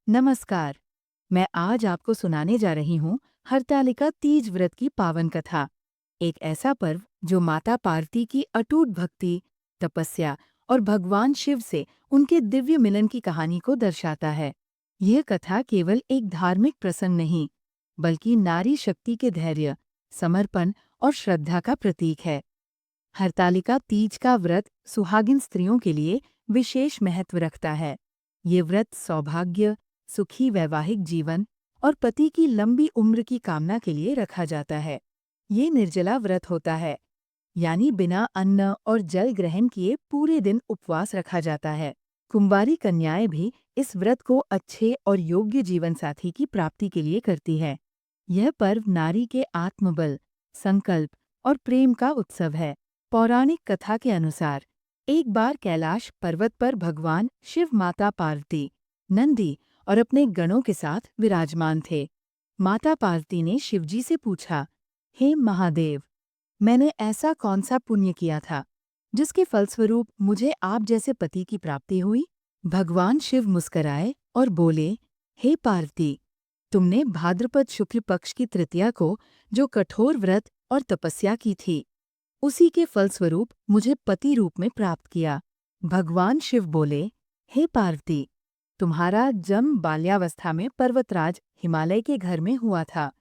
नमस्कार। मैं आज आपको सुनाने जा रही हूँ हरतालिका तीज व्रत की पावन कथा। एक ऐसा पर्व जो माता पार्वती की अटूट भक्ति, तपस्या और भगवान शिव से उनके दिव्य मिलन की कहानी को दर्शाता है। यह कथा केवल एक धार्मिक प्रसंग नहीं, बल्कि नारी शक्ति के धैर्य, समर्पण और श्रद्धा का प्रतीक है। हरतालिका तीज का व्रत सुहागिन स्त्रियों के लिए विशेष महत्व रखता है। ये व्रत सौभाग्य, सुखी वैवाहिक जीवन और पति की लंबी उम्र की कामना के लिए रखा जाता है। ये निर्जला व्रत होता है, यानी बिना अन्न और जल ग्रहण किए पूरे दिन उपवास रखा जाता है। कुंवारी कन्याएं भी इस व्रत को अच्छे और योग्य जीवन साथी की प्राप्ति के लिए करती है। यह पर्व नारी के आत्मबल, संकल्प और प्रेम का उत्सव है। पौराणिक कथा के अनुसार एक बार कैलाश पर्वत पर भगवान शिव माता पार्वती, नंदी और अपने गणों के साथ विराजमान थे। माता पार्वती ने शिवजी से पूछा, हे महादेव, मैंने ऐसा कौन सा पुण्य किया था जिसके फलस्वरूप मुझे आप जैसे पति की प्राप्ति हुई? भगवान शिव मुस्कराए और बोले, हे पार्वती, तुमने भाद्रपद शुक्ल पक्ष की तृतीया को जो कठोर व्रत और तपस्या की थी, उसी के फलस्वरूप मुझे पति रूप में प्राप्त किया। भगवान शिव बोले, हे पार्वती, तुम्हारा जन्म बाल्यावस्था में पर्वतराज हिमालय के घर में हुआ था।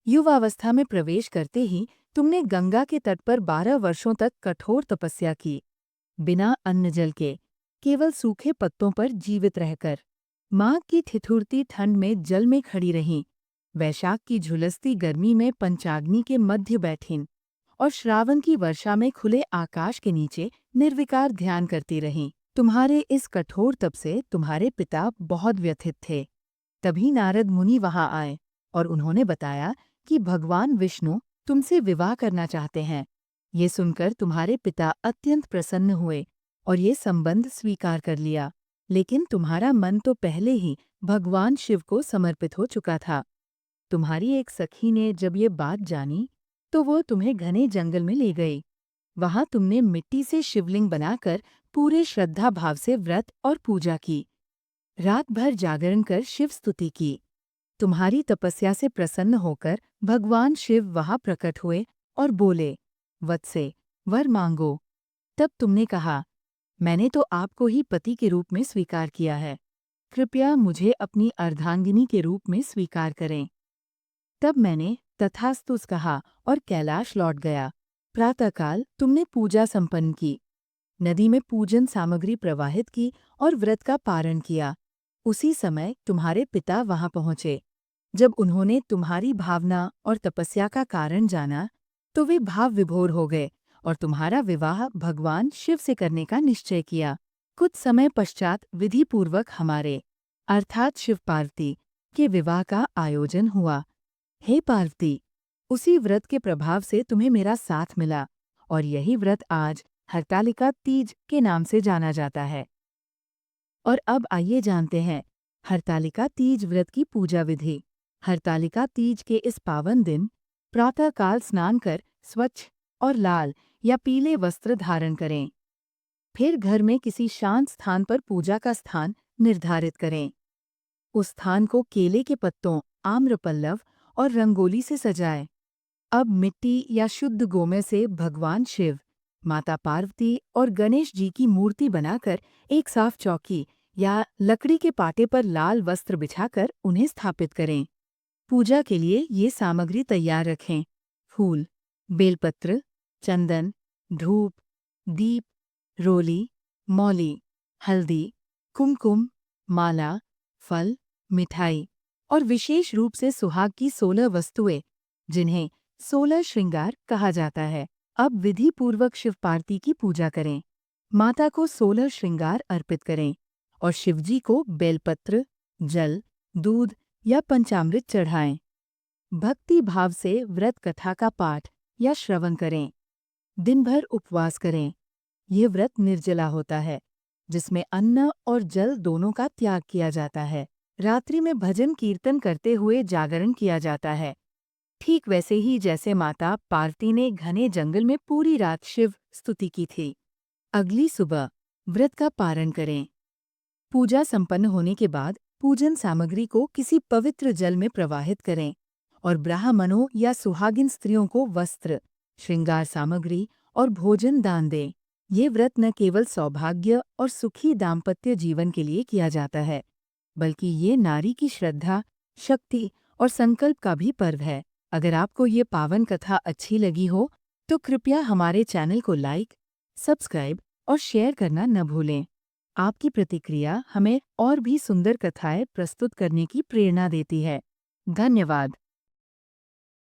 युवावस्था में प्रवेश करते ही तुमने गंगा के तट पर 12 वर्षों तक कठोर तपस्या की, बिना अन्न जल के, केवल सूखे पत्तों पर जीवित रहकर। माघ की ठिठुरती ठंड में जल में खड़ी रहीं, वैशाख की झुलसती गर्मी में पंचाग्नि के मध्य बैठीं और श्रावण की वर्षा में खुले आकाश के नीचे निर्विकार ध्यान करती रहीं। तुम्हारे इस कठोर तप से तुम्हारे पिता बहुत व्यथित थे। तभी नारद मुनि वहां आए और उन्होंने बताया कि भगवान विष्णु तुमसे विवाह करना चाहते हैं। ये सुनकर तुम्हारे पिता अत्यंत प्रसन्न हुए और ये संबंध स्वीकार कर लिया। लेकिन तुम्हारा मन तो पहले ही भगवान शिव को समर्पित हो चुका था। तुम्हारी एक सखी ने जब ये बात जानी तो वो तुम्हें घने जंगल में ले गई। वहां तुमने मिट्टी से शिवलिंग बनाकर पूरे श्रद्धा भाव से व्रत और पूजा की। रात भर जागरण कर शिव स्तुति की। तुम्हारी तपस्या से प्रसन्न होकर भगवान शिव वहां प्रकट हुए और बोले, वत्से, वर मांगो। तब तुमने कहा, मैंने तो आपको ही पति के रूप में स्वीकार किया है। कृपया मुझे अपनी अर्धांगिनी के रूप में स्वीकार करें। तब मैंने तथास्तुस कहा और कैलाश लौट गया। प्रातःकाल तुमने पूजा संपन्न की, नदी में पूजन सामग्री प्रवाहित की और व्रत का पारण किया। उसी समय तुम्हारे पिता वहां पहुंचे। जब उन्होंने तुम्हारी भावना और तपस्या का कारण जाना, तो वे भाव विभोर हो गए और तुम्हारा विवाह भगवान शिव से करने का निश्चय किया। कुछ समय पश्चात विधिपूर्वक हमारे, अर्थात शिव पार्वती, के विवाह का आयोजन हुआ। हे पार्वती, उसी व्रत के प्रभाव से तुम्हें मेरा साथ मिला और यही व्रत आज हरतालिका तीज के नाम से जाना जाता है। और अब आइए जानते हैं हरतालिका तीज व्रत की पूजा विधि। हरतालिका तीज के इस पावन दिन प्रातःकाल स्नान कर स्वच्छ और लाल या पीले वस्त्र धारण करें। फिर घर में किसी शांत स्थान पर पूजा का स्थान निर्धारित करें। उस स्थान को केले के पत्तों, आम्रपल्लव और रंगोली से सजाएं। अब मिट्टी या शुद्ध गोमय से भगवान शिव, माता पार्वती और गणेश जी की मूर्ति बनाकर एक साफ चौकी या लकड़ी के पाटे पर लाल वस्त्र बिछाकर उन्हें स्थापित करें। पूजा के लिए ये सामग्री तैयार रखें: फूल, बेलपत्र, चंदन, धूप, दीप, रोली, मौली, हल्दी, कुमकुम, माला, फल, मिठाई और विशेष रूप से सुहाग की 16 वस्तुएं, जिन्हें 16 श्रृंगार कहा जाता है। अब विधि पूर्वक शिव पार्वती की पूजा करें। माता को 16 श्रृंगार अर्पित करें और शिवजी को बेलपत्र, जल, दूध या पंचामृत चढ़ाएं। भक्ति भाव से व्रत कथा का पाठ या श्रवण करें। दिन भर उपवास करें। यह व्रत निर्जला होता है, जिसमें अन्न और जल दोनों का त्याग किया जाता है। रात्रि में भजन कीर्तन करते हुए जागरण किया जाता है, ठीक वैसे ही जैसे माता पार्वती ने घने जंगल में पूरी रात शिव स्तुति की थी। अगली सुबह व्रत का पारण करें। पूजा संपन्न होने के बाद पूजन सामग्री को किसी पवित्र जल में प्रवाहित करें और ब्राह्मणों या सुहागिन स्त्रियों को वस्त्र, श्रृंगार सामग्री और भोजन दान दें। ये व्रत न केवल सौभाग्य और सुखी दाम्पत्य जीवन के लिए किया जाता है, बल्कि ये नारी की श्रद्धा, शक्ति और संकल्प का भी पर्व है। अगर आपको ये पावन कथा अच्छी लगी हो, तो कृपया हमारे चैनल को लाइक, सब्सक्राइब और शेयर करना न भूलें। आपकी प्रतिक्रिया हमें और भी सुंदर कथाएं प्रस्तुत करने की प्रेरणा देती है। धन्यवाद।